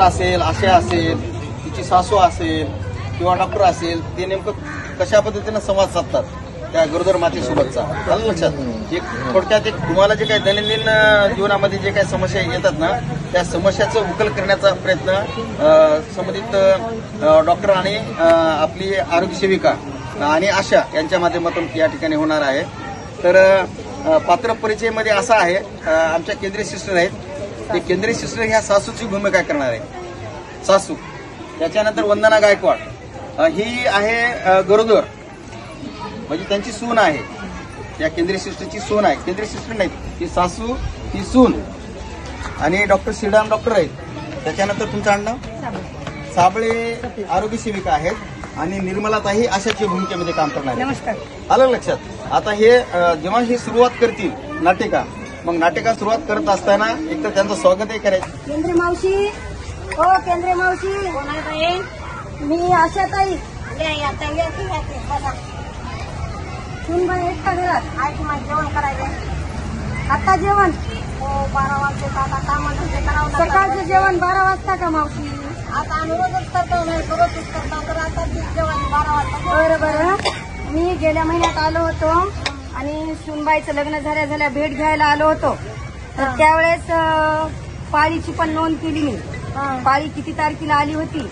असेल, आशा असेल, तिची सासू असेल किंवा डॉक्टर असेल, ते नेमकं कशा पद्धतीनं संवाद साधतात त्या गरोदर मातेसोबतचा. आलं लक्षात. एक थोडक्यात एक तुम्हाला जे काही दैनंदिन जीवनामध्ये जे काही समस्या येतात ना, त्या समस्याचं उकल करण्याचा प्रयत्न संबंधित डॉक्टर आणि आपली आरोग्य सेविका आणि आशा यांच्या माध्यमातून या ठिकाणी होणार आहे. तर पात्र परिचयमध्ये असा आहे, आमच्या केंद्रीय सिस्टर आहेत, ते केंद्रीय सिस्टर ह्या सासूची भूमिका करणार आहे. सासू. त्याच्यानंतर वंदना गायकवाड, ही आहे गरोदर, म्हणजे त्यांची सून आहे, या केंद्रीय सिस्टरची सून आहे. केंद्रीय सिस्टर नाहीत, ही सासू, ही सून. आणि डॉक्टर श्रीराम डॉक्टर आहेत. त्याच्यानंतर तुमचं आडनाव साबळे आरोग्य सेविका आहेत आणि निर्मलाताई आशाची भूमिकेमध्ये काम करणार आहे. नमस्कार. आलं लक्षात. आता हे जेव्हा ही सुरुवात करतील नाटिका, मग नाटिका सुरुवात करत असताना एक तर त्यांचं स्वागतही करायचं. केंद्रीय मावशी, हो केंद्रीय मावशी, कोण आहे ताई? मी आशाताई. सुनबाई आहेत का घरात? आहे तुम्हाला जेवण करायचं? आता जेवण? हो, 12 वाजता आता कामाचं ते करावं लागतं. सकाळचं जेवण 12 वाजता का मावशी? आता आम्ही रोजच करतो, नाही रोजच करतो, तर आता जेवण 12 वाजता. बरं बरं. मी गेल्या महिन्यात आलो होतो आणि सुनबाईचं लग्न झाल्या भेट घ्यायला आलो होतो. तर त्यावेळेस पाळीची पण नोंद केली मी. पाळी किती तारखेला आली होती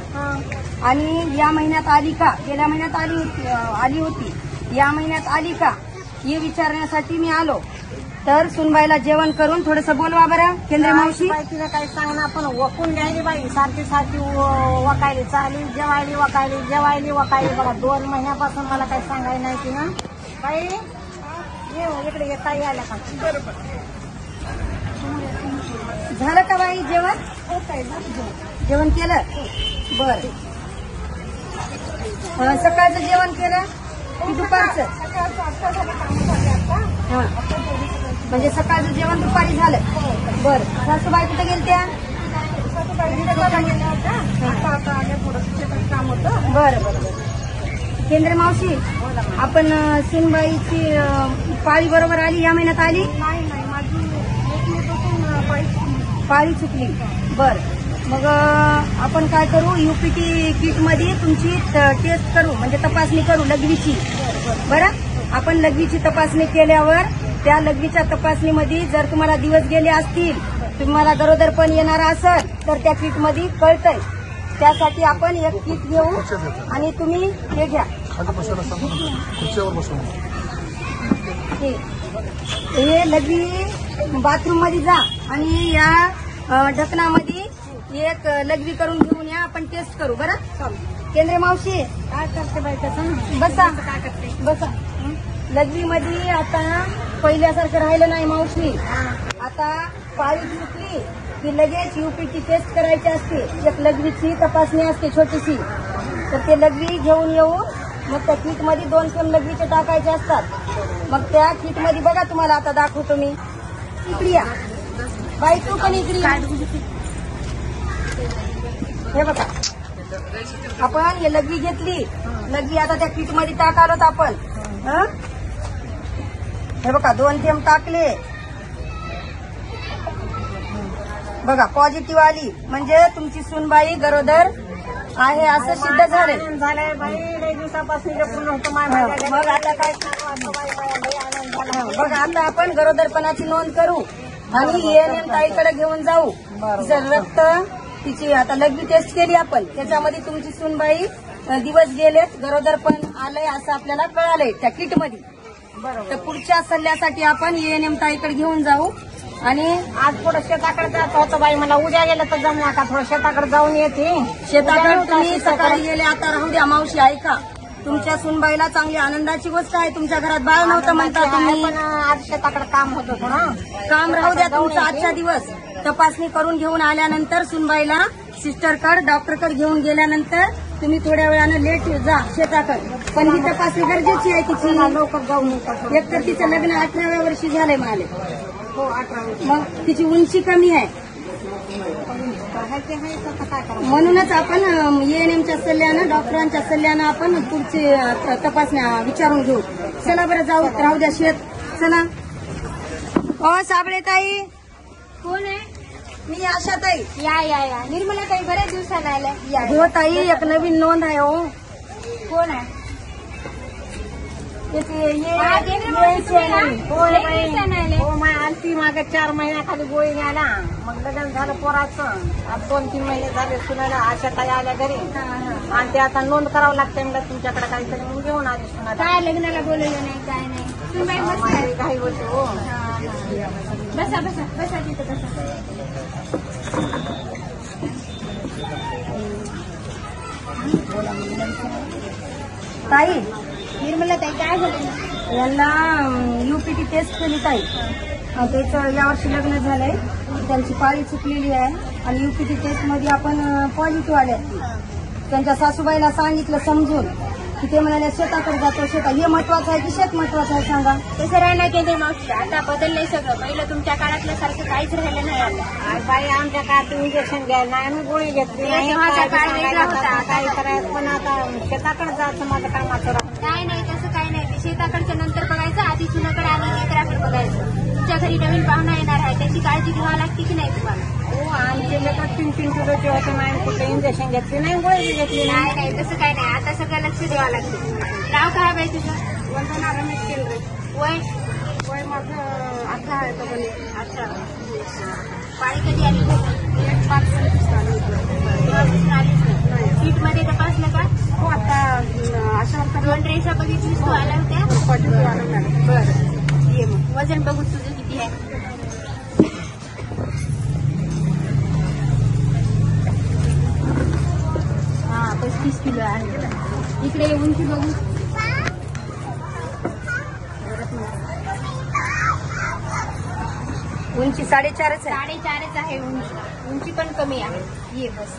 आणि या महिन्यात आली का, गेल्या महिन्यात आली होती, या महिन्यात आली का, हे विचारण्यासाठी मी आलो. तर सुनबाईला जेवण करून थोडंसं बोलवा बरं केंद्रीय मावशी. तिला काही सांगणार, पण वकून घ्यायली बाई, सारखी सारखी वकायली, चाली जेवायली वकायली, जेवायली वकायली. बघा 2 महिन्यापासून मला काही सांगायला नाही की ना बाई. ये इकडे येता यायला का? झालं का बाई जेवण? जेवण केलं? बर. सकाळचं जेवण केलं की दुपारचं? म्हणजे सकाळचं जेवण दुपारी झालं. बर. सासूबाई कुठे गेलत्या? काम होतं. बरं बरं. केंद्रीय मावशी, आपण सुनबाईची पाळी बरोबर आली, या महिन्यात आली? नाही माझी पाळी चुकली. बर. मग आपण काय करू, यूपीटी किट मध्ये तुमची टेस्ट करू, म्हणजे तपासणी करू लघवीची. बरं. आपण लघवीची तपासणी केल्यावर त्या लघवीच्या तपासणीमध्ये जर तुम्हाला दिवस गेले असतील, तुम्हाला गरोदर पण येणार असेल, तर त्या किट मध्ये कळतंय. त्यासाठी आपण एक किट घेऊ आणि तुम्ही हे घ्या. हे लघवी बाथरूम मध्ये जा आणि या ढकनामध्ये एक लघवी करून घेऊन या, आपण टेस्ट करू. बरं. केंद्रीय मावशी, काय करते बाई तसं? बसा. काय करते? बसा. लघवी मध्ये आता पहिल्यासारखं राहिलं नाही मावशी. आता पाळी चुकली की लगेच यूपीटी टेस्ट करायची असते. एक लघवीची तपासणी असते छोटीशी. तर ते लघवी घेऊन येऊन मग त्या किट मध्ये 2-3 लघवीचे टाकायचे असतात. मग त्या किट मध्ये बघा, तुम्हाला आता दाखवतो मी. इकडे या बाई, तू पण इकडे या. हे बघा, आपण हे लघवी घेतली. लघवी आता त्या किट मध्ये टाकालोत आपण. हे बघा 2 थेंब टाकले. बघा पॉझिटिव्ह आली, म्हणजे तुमची सुनबाई गरोदर आहे असं सिद्ध झालंय. झालंय बाई, लई दिवसापासून पूर्ण होतं. मग आता काय, बघा आता आपण गरोदरपणाची नोंद करू आणि ENM ताईकडे घेऊन जाऊ. जर रक्त तिची आता लघवी टेस्ट केली आपण, त्याच्यामध्ये तुमची सुनबाई दिवस गेलेत, गरोदर पण आलंय असं आपल्याला कळालंय त्या किट मध्ये. तर पुढच्या सल्ल्यासाठी आपण ENM ताईकडे घेऊन जाऊ. आणि आज थोडं शेताकडे जायचं होतं बाई, मला उद्या गेलं तर जमणार का? थोडं शेताकडे जाऊन येते. शेताकडे तुम्ही सकाळी गेले, आता राहू द्या मावशी. ऐका, तुमच्या सुनबाईला चांगली आनंदाची गोष्ट आहे, तुमच्या घरात बाळ नव्हतं म्हणता तुम्ही. पण आज शेताकडे काम होतं थोडं. काम राहू द्या तुमचा. आजचा दिवस तपासणी करून घेऊन आल्यानंतर सुनबाईला सिस्टरकडे डॉक्टरकडे घेऊन गेल्यानंतर तुम्ही थोड्या वेळानं लेट जा शेताकडे. पण ही तपासणी गरजेची आहे तिची. लवकर जाऊन येतात. एकतर तिचं लग्न 18व्या वर्षी झालंय माले. हो 18. मग तिची उंची कमी आहे, म्हणूनच आपण ENMच्या सल्ल्यानं, डॉक्टरांच्या सल्ल्यानं आपण पुढची तपासण्या विचारून घेऊ. चला बरं जाऊ, राहू द्या शेत. चला. साबळे ताई, कोण आहे? मी आशाताई. या या या निर्मला ताई बऱ्याच दिवसाला आल्या. या हो ताई, एक नवीन नोंद आहे हो. कोण आहे? त्याची हा, केंद्रमंत्री तुम्ही ना? लय दिवसानं आले. हो माय आलती मागे 4 महिन्याखाली गोळी न्यायला. मग लग्न झालं पोराचं. आता 2-3 महिने झाले सुनायला. आशाताई आल्या घरी आणि ते आता नोंद करावं लागते म्हणलं तुमच्याकडे काहीतरी मग घेऊन आले सुनायला. काय लग्नाला बोलवलं नाही काय नाही. तुम्ही बाई बसा. माझी घाई होती हो. बसा बसा बसा तिथं बसा. ताई, निर्मला ताई काय झालं? यांना UPT टेस्ट केली ताई. त्याचं यावर्षी लग्न झालंय. त्यांची पाळी चुकलेली आहे आणि UPT टेस्ट मध्ये आपण पॉझिटिव्ह आले. त्यांच्या सासूबाईला सांगितलं समजून की ते म्हणाले शेताकडे जातो. शेतात हे महत्वाचं आहे की शेत महत्वाचं आहे सांगा? तसं राहणार केंद्र मावशी. आता बदललंय सगळं. पहिलं तुमच्या काळातलं सारखं काहीच राहिलं नाही आता. आणि बाई आमच्या काळात इंजेक्शन घ्यायला नाही आम्ही गोळी घेतली नाही. तेव्हाचा काय काळ वेगळा होता. काही करायचं पण आता शेताकडे जायचं माझं कामाचं राहतं. काय नाही तसं काय नाही. ते शेताकडचं नंतर बघायचं. आधी चुनाकडे आणि लेकराकडे बघायचं. तुमच्या घरी नवीन पाहुणा येणार आहे त्याची काळजी घ्यावी लागते की नाही तुम्हाला? हो आमचे लेकर 3-3 किलोचे होते. नाही कुठे इंजेक्शन घेतली नाही गोळी घेतली नाही. नाही नाही तसं काय नाही. आता सगळं लक्ष द्यावं लागतं. नाव काय बाई तुझं? वंदना रमेश केंद्रे. वय वय माझं 18 आहे. तो पण 18. पाळी कधी आली? 1-5-25 आली. तेव्हापासून आलीच नाही. सीट मध्ये तपासलं का? हो आता अशा 2 रेषा बघितलीस तू आल्या होत्या? पॉझिटिव्ह आलं मॅडम. बरं ये मग वजन बघू तुझं किती आहे. हा 35 किलो आहे. इकडे उंची बघू. उंची 4.5 आहे. 4.5 आहे उंची. उंची पण कमी आहे. ये बस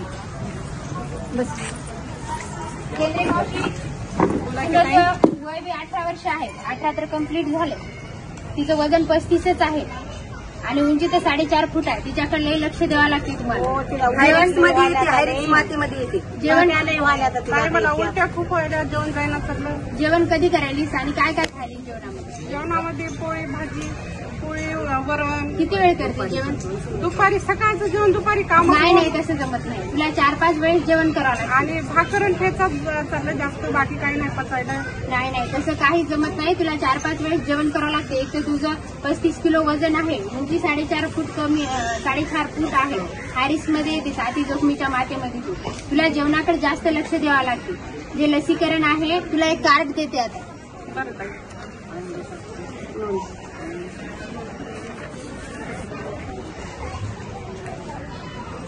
बस. केंद्रे मावशी तुझं वय बी 18 वर्ष आहे. 18 तर कम्प्लीट झाले. तिचं वजन 35च आहे आणि उंची तर 4.5 फूट आहे. तिच्याकडे लई लक्ष द्यावं लागते तुम्हाला. हो तिला हायरिक्स मध्ये येते, हायरिक्स मातीमध्ये येते. जेवण मला उलट्या खूप व्हायला जेवण जायला सगळं. जेवण कधी करायलीस आणि काय काय खायली जेवणामध्ये? जेवणामध्ये पोळी भाजी पोळी वरण. किती वेळ करते जेवण? दुपारी सकाळचं जेवण दुपारी काम नाही नाही तसं जमत नाही. तुला 4-5 वेळेस जेवण करावं लागतं. आणि भाकरण ठेचा चाललं जास्त बाकी काही नाही पचायला. नाही नाही तसं काही जमत नाही. तुला 4-5 वेळेस जेवण करावं लागते. एक तर तुझं 35 किलो वजन आहे. उंची 4.5 फूट कमी 4.5 फूट आहे. हॅरिस मध्ये येते साती जोखमीच्या मातेमध्ये. तुला जेवणाकडे जास्त लक्ष द्यावं लागते. जे लसीकरण आहे तुला एक कार्ड देते आता. बरं ताई.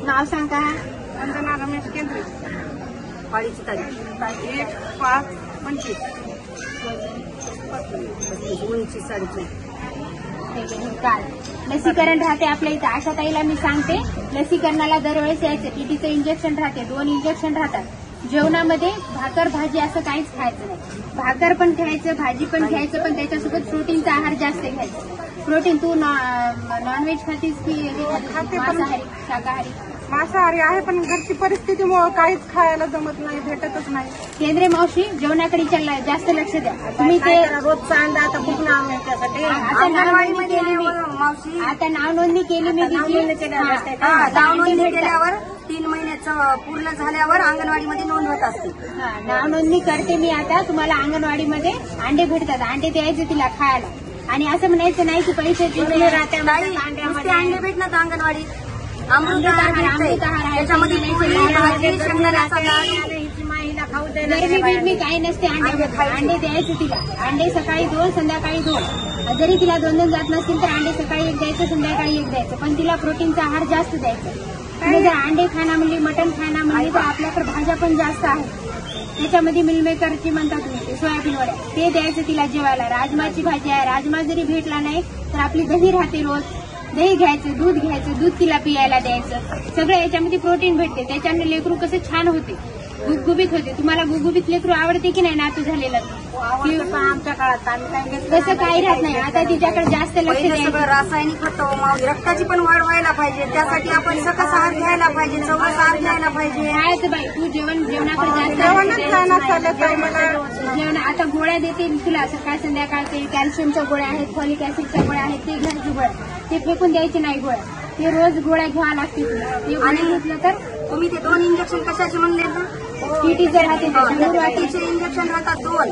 नाव सांग का? वंदना रमेश केंद्रे. पाळीची तारीख 1-5-25. उंची 4.5. कार्ड लसीकरण राहते आपल्या इथं. आशाताईला मी सांगते लसीकरणाला दरवेळेस यायचं. टीटीचं इंजेक्शन राहते. 2 इंजेक्शन राहतात. जेवणामध्ये भाकर भाजी असं काहीच खायचं नाही. भाकर पण घ्यायचं भाजी पण घ्यायचं पण त्याच्यासोबत प्रोटीनचा आहार जास्त घ्यायचा. प्रोटीन तू नॉनव्हेज खातीस की मांसाहारी शाकाहारी? मांसाहारी आहे पण घरची परिस्थितीमुळे काहीच खायला जमत नाही भेटतच नाही. केंद्रे मावशी जेवणाकडे जास्त लक्ष द्या. तुम्ही ते रोजचा अंडा आता खूप नाव आहे त्यासाठी. आता नाव नोंदणी केली मी. मावशी आता नाव नोंदणी केली मी तिची. नाव नोंदणी केल्यावर 3 महिन्याचं पूर्ण झाल्यावर अंगणवाडीमध्ये नोंद होत असते. नाव नोंदणी करते मी आता. तुम्हाला अंगणवाडीमध्ये अंडे भेटतात. अंडे द्यायचे तिला खायला आणि असं म्हणायचं नाही की पैसे नुसते अंडे भेटणार अंगणवाडीत. अमृत आहार भेटतंय. त्याच्यामध्ये पोळी भाजी शेंगदाण्याचा लाडू. मी काही नसते. अंडे द्यायचे तिला. अंडे सकाळी 2 संध्याकाळी 2. जरी तिला 2 जात नसतील तर अंडे सकाळी 1 द्यायचं संध्याकाळी 1 द्यायचं. पण तिला प्रोटीनचा आहार जास्त द्यायचा. तुम्ही जर अंडे खाणं म्हणली मटण खाणं म्हणली तर आपल्याकडे भाज्या पण जास्त आहेत. त्याच्यामध्ये मिलमेकरची म्हणतात तुम्ही ते सोयाबीन वड्या ते द्यायचं तिला जेवायला. राजमाची भाजी आहे. राजमा जरी भेटला नाही तर आपली दही राहते. रोज दही घ्यायचं दूध घ्यायचं. दूध तिला पियायला द्यायचं. सगळं याच्यामध्ये प्रोटीन भेटते. त्याच्याने लेकरू कसं छान होते गुबगुबीत होते. तुम्हाला गुबगुबीत लेकरू आवडते की नाही नातू झालेलं? आमच्या काळात आम्ही तसं काही राहत नाही. आता तिच्याकडे जास्त लक्ष पहिले सगळं द्यायचं. रासायनिक होतं. रक्ताची पण वाढ व्हायला पाहिजे. त्यासाठी आपण सकस आहार घ्यायला पाहिजे. चवस आहार घ्यायला पाहिजे. खायचं बाई तू जेवणाकडे जास्त जेवण. आता गोळ्या देते तुला सकाळ संध्याकाळचे. कॅल्शियमच्या गोळ्या आहेत. फॉलिक ऍसिडच्या गोळ्या आहेत. ते घरची गोळ्या ते फेकून द्यायची नाही. गोळ्या ते रोज गोळ्या घ्यावा लागते तुला. ते गोळ्या घेतलं तर तुम्ही ते 2 इंजेक्शन कशाचे म्हणले ना? टीटीचं राहते धनुर्वाताचे इंजेक्शन राहतात 2.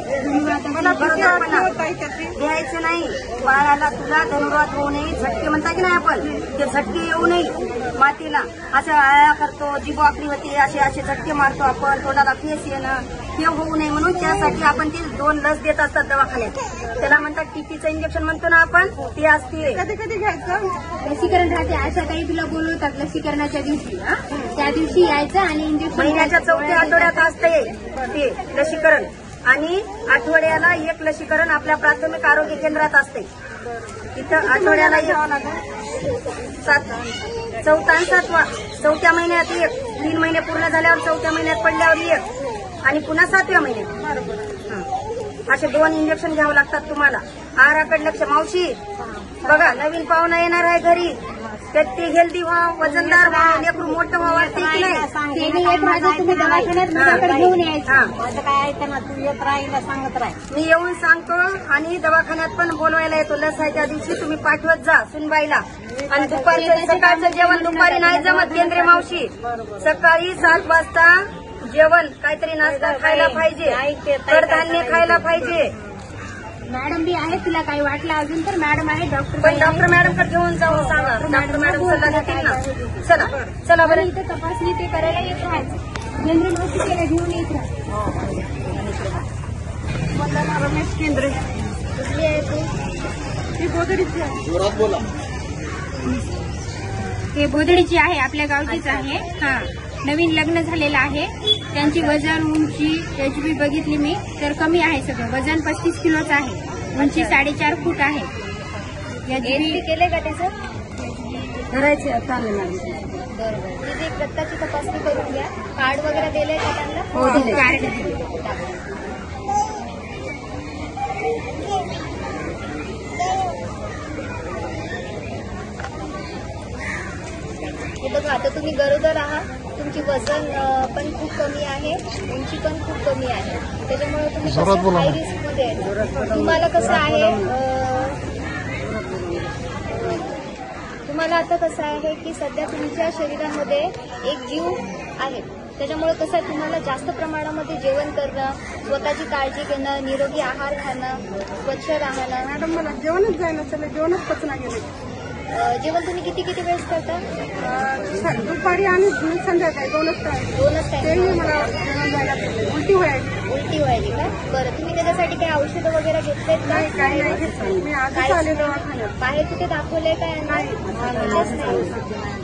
घ्यायचं नाही. बाळाला तुला धनुर्वात होऊ नये, झटके म्हणता की नाही आपण, ते झटके येऊ नये. मातीला असं आळा करतो, जीभ वाकडी होती, असे झटके मारतो आपण, तोंडाला फेस येणं, हे होऊ नये म्हणून त्यासाठी आपण ते 2 लस देत असतात दवाखान्यात. त्याला म्हणतात टीटीचं इंजेक्शन म्हणतो ना आपण, ते असते. कधी कधी घ्यायचं? लसीकरण राहते. अशा काही तुला बोलवतात लसीकरणाच्या दिवशी. त्या दिवशी यायचं आणि इंजेक्शन महिन्याच्या 4थ्या आठवड्यात असते ते लसीकरण. आणि आठवड्याला 1 लसीकरण आपल्या प्राथमिक आरोग्य केंद्रात असते. तिथं आठवड्याला 1. 4था आणि 7वा. 4थ्या महिन्यात 1, 3 महिने पूर्ण झाल्यावर 4थ्या महिन्यात पडल्यावर 1 आणि पुन्हा 7व्या महिन्यात. असे 2 इंजेक्शन घ्यावं लागतात तुम्हाला. आहाराकडे लक्ष. मावशी बघा, नवीन पाहुणा येणार आहे घरी, तर ते हेल्दी व्हा, वजनदार व्हा, लेकरू मोठं व्हा, वाटते की नाही? ते एक माझं तुम्ही दवाखान्यात माझ्याकडे घेऊन यायचं. माझं काय ऐकतं ना, तू येत राहील सांगत राह. मी येऊन सांगतो आणि दवाखान्यात पण बोलवायला येतो. लस आहे त्या दिवशी तुम्ही पाठवत जा सुनबाईला. आणि दुपारचं सकाळचं जेवण दुपारी नाही जमत केंद्रे मावशी. सकाळी 7 वाजता जेवण, काहीतरी नाश्ता खायला पाहिजे, कडधान्य खायला पाहिजे. मॅडम बी आहे, तुला काही वाटलं अजून तर मॅडम आहे, डॉक्टर पण डॉक्टर मॅडमकडे घेऊन जाऊन सांगा. डॉक्टर मॅडम सल्ला देतील ना. चला बरं. इथे तपासणी ते करायला येत राहायचं. जनरल हॉस्पिटलला घेऊन येत राहायचं. रमेश केंद्रे, कुठली आहे तू? ती बोधडीची आहे. जोरात बोला. ते बोधडीची आहे, आपल्या गावचीच आहे. हा, नवीन लग्न झालेलं आहे. त्यांची वजन, उंची, HB बघितली मी तर कमी आहे सगळं. वजन 35 किलोचं आहे, उंची 4.5 फूट आहे. HB केले का त्याचं? करायचे चालेल. बरोबर. तिथे रक्ताची तपासणी करून घ्या. कार्ड वगैरे दिले का त्यांना? हो, दिले. कार्ड दिले. हे बघा, आता तुम्ही गरोदर आहात, तुमची वजन पण खूप कमी आहे, उंची पण खूप कमी आहे. त्याच्यामुळे तुम्ही हाय रिस्क मध्ये आहे. तुम्हाला कसं आहे, तुम्हाला आता कसं आहे की सध्या तुमच्या शरीरामध्ये एक जीव आहे. त्याच्यामुळे कसं आहे, तुम्हाला जास्त प्रमाणामध्ये जेवण करणं, स्वतःची काळजी घेणं, निरोगी आहार खाणं, स्वच्छ राहणं. मॅडम मला जेवणच जायला चाललं, जेवणच पचना गेले. जेवण तुम्ही किती वेळेस करता? दुपारी आणि संध्याकाळी 2च टाइम. तेही मला जेवण जायला उलटी व्हायची का? बरं, तुम्ही त्याच्यासाठी काही औषधं वगैरे घेतलेत का? काही नाही घेतलं. मी आजच आले दवाखान्यात. बाहेर कुठे दाखवलंय काय? नाही.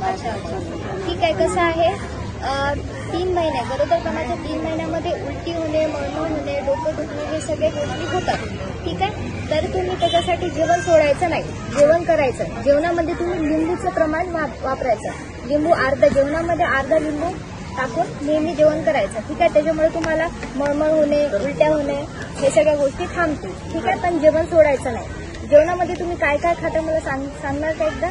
अच्छा. ठीक आहे. कसं आहे, 3 महिने गरोदरपणाच्या 3 महिन्यामध्ये उलटी होणे, मळमळ होणे, डोकं दुखणे, हे सगळे गोष्टी होतात. ठीक आहे. तर तुम्ही त्याच्यासाठी जेवण सोडायचं नाही, जेवण करायचं. जेवणामध्ये तुम्ही लिंबूचं प्रमाण वापरायचं. लिंबू जेवणामध्ये अर्धा लिंबू टाकून नेहमी जेवण करायचं. ठीक आहे. त्याच्यामुळे तुम्हाला मळमळ होणे, उलट्या होणे, हे सगळ्या गोष्टी थांबतील. ठीक आहे. पण जेवण सोडायचं नाही. जेवणामध्ये तुम्ही काय काय खाता मला सांगणार का एकदा?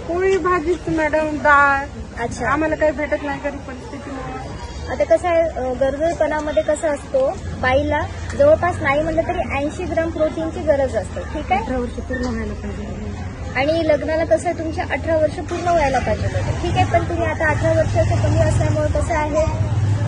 पोळी भाजीच मॅडम, डाळ. अच्छा. आम्हाला काही भेटत नाही कधी परिस्थितीमुळे. आता कसं आहे, गरोदरपणामध्ये कसं असतो, बाईला जवळपास नाही म्हणलं तरी 80 ग्राम प्रोटीनची गरज असते. ठीक आहे. 18 वर्ष पूर्ण व्हायला पाहिजे. आणि लग्नाला कसं आहे, तुमच्या 18 वर्ष पूर्ण व्हायला पाहिजे होतं. ठीक आहे. पण तुम्ही आता 18 वर्षाचं कमी असल्यामुळे कसं आहे,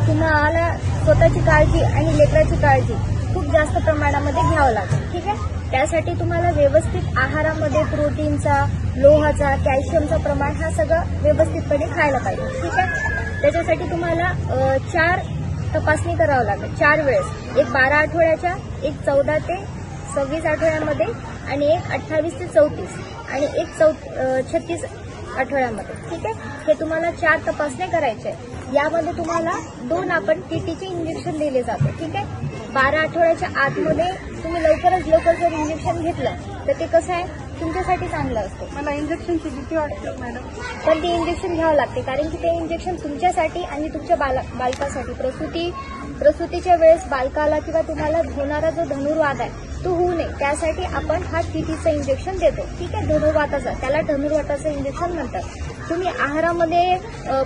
तुम्हाला स्वतःची काळजी आणि लेकराची काळजी खूप जास्त प्रमाणामध्ये घ्यावं लागेल. ठीक आहे. त्यासाठी तुम्हाला व्यवस्थित आहारामध्ये प्रोटीनचा, लोहाचा, कॅल्शियमचं प्रमाण हा सगळं व्यवस्थितपणे खायला पाहिजे. ठीक आहे. त्याच्यासाठी तुम्हाला 4 तपासणी करावं लागेल, 4 वेळेस. एक 12 आठवड्याच्या, एक 14 ते 26 आठवड्यामध्ये, आणि एक 28 ते 34, आणि एक 36 आठवड्यामध्ये. ठीक आहे. हे तुम्हाला 4 तपासण्या करायच्या आहे. यामध्ये तुम्हाला 2 आपण टीटीचे इंजेक्शन दिले जाते. ठीक आहे. 12 आठवड्याच्या आतमध्ये तुम्ही लवकरात लवकर जर इंजेक्शन घेतलं तर ते कसं आहे, तुमच्यासाठी चांगलं असतं. मला इंजेक्शनची भीती वाटते मॅडम. पण ते इंजेक्शन घ्यावं लागते, कारण की ते इंजेक्शन तुमच्यासाठी आणि तुमच्या बालकासाठी, प्रसूतीच्या वेळेस बालकाला किंवा तुम्हाला होणारा जो धनुर्वात आहे तो होऊ नये, त्यासाठी आपण हा टीटीचं इंजेक्शन देतो. ठीक आहे. धनुर्वाताचा, त्याला धनुर्वाताचं इंजेक्शन म्हणतात. तुम्ही आहारामध्ये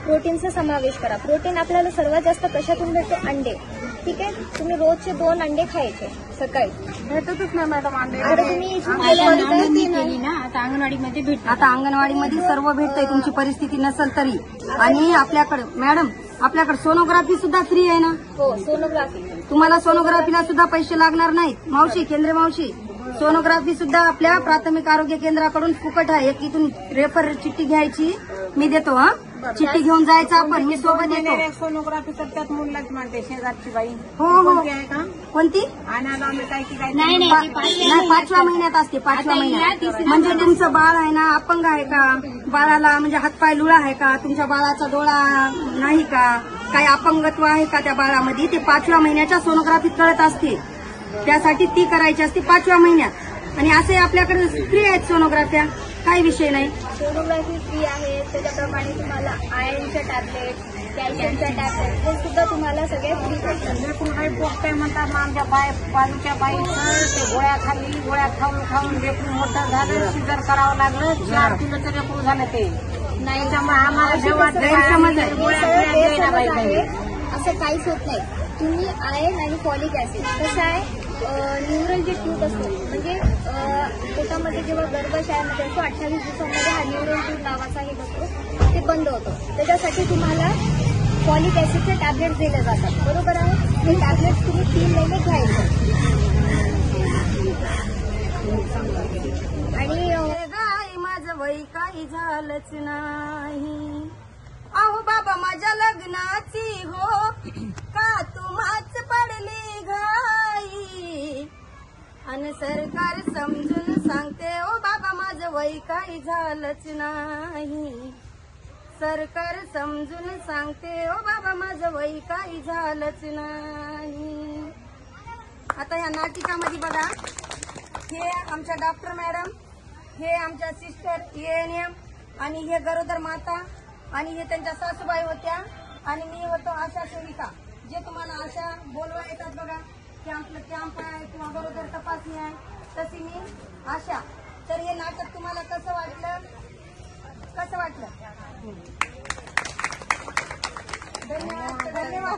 प्रोटीनचा समावेश करा. प्रोटीन आपल्याला सर्वात जास्त कशातून भेटतो? अंडे. ठीक आहे, तुम्ही रोजचे 2 अंडे खायचे सकाळी. भेटतच नाही मॅडम अंडे. आता तुम्ही इथून आता गेल्यानंतर नोंदणी ती केली ना, आता अंगणवाडीमध्ये भेटत. आता अंगणवाडीमध्ये सर्व भेटतंय, तुमची परिस्थिती नसेल तरी. आणि आपल्याकडे मॅडम आपल्याकडे सोनोग्राफी सुद्धा फ्री आहे ना. हो, सोनोग्राफी. तुम्हाला सोनोग्राफीला सुद्धा पैसे लागणार नाहीत. मावशी, केंद्रीय मावशी, सोनोग्राफी सुद्धा आपल्या प्राथमिक आरोग्य केंद्राकडून फुकट आहे. एक इथून रेफर चिठ्ठी घ्यायची, मी देतो. हा, चिठ्ठी घेऊन जायचं आपण, मी सोबत येतो. सोनोग्राफी करतात मुलाच म्हणते शेजारची बाई. हो हो. कोणती आहे का? कोणती? आणायला आम्ही काय की काय नाही नाही, ती नाही, 5व्या महिन्यात असते. 5व्या महिन्यात. म्हणजे तुमचं बाळ आहे ना, अपंग आहे का, बाळाला म्हणजे हातपाय लुळा आहे का, तुमच्या बाळाचा डोळा नाही का, काही अपंगत्व आहे का त्या बाळामध्ये, ते 5व्या महिन्याच्या सोनोग्राफीत कळत असते. त्यासाठी ती करायची असते 5व्या महिन्यात. आणि असे आपल्याकडे फ्री आहेत सोनोग्राफ्या, काही विषय नाही. सोनोग्राफी फ्री आहे. त्याच्याप्रमाणे तुम्हाला आयर्नच्या टॅबलेट, कॅल्शियमच्या टॅबलेट हे सुद्धा तुम्हाला सगळे फ्री भेटतात. लेकरू काही पोटतंय म्हणतात मग आमच्या बाजूच्या बाईचं ते गोळ्या खाल्ली, गोळ्या खाऊन खाऊन लेकरू मोठं झालं, सिजर करावं लागलं. 4 किलोचं लेकरू झालं ते. नाही, त्यामुळे आम्हाला जेव्हा गैरसमज आहे. गैरसमज आहे. असं काहीच होत नाही. तुम्ही आयर्न आणि फॉलिक ऍसिड कसं आहे, न्यूरल जे ट्यूब असतो म्हणजे पोटामध्ये जेव्हा गर्भाशयामध्ये असतो 28 दिवसांमध्ये हा न्यूरल ट्यूब नावाचा हे बसतो, ते बंद होतं. त्याच्यासाठी तुम्हाला फॉलिक ऍसिडचे टॅबलेट्स दिले जातात. बरोबर आहे. हे टॅबलेट्स तुम्ही 3 महिने घ्यायचे. आणि गाय माझं वय काही झालंच नाही. अहो बाबा माझ्या लग्नाची हो का तुम्हाच पडली घाई. आणि सरकार समजून सांगते ओ बाबा माझं वय काही झालंच नाही. सरकार समजून सांगते ओ बाबा माझं वय काही झालंच नाही. आता ह्या नाटिकामध्ये बघा, हे आमच्या डॉक्टर मॅडम, हे आमच्या सिस्टर एएनएम, आणि हे गरोदर माता, आणि हे त्यांच्या सासूबाई होत्या, आणि मी होतो आशा सेविका. जे तुम्हाला आशा बोलवा येतात बघा, की आपलं कॅम्प आहे किंवा गरोदर तपासणी आहे, तशी मी आशा. तर हे नाटक तुम्हाला कसं वाटलं? धन्यवाद.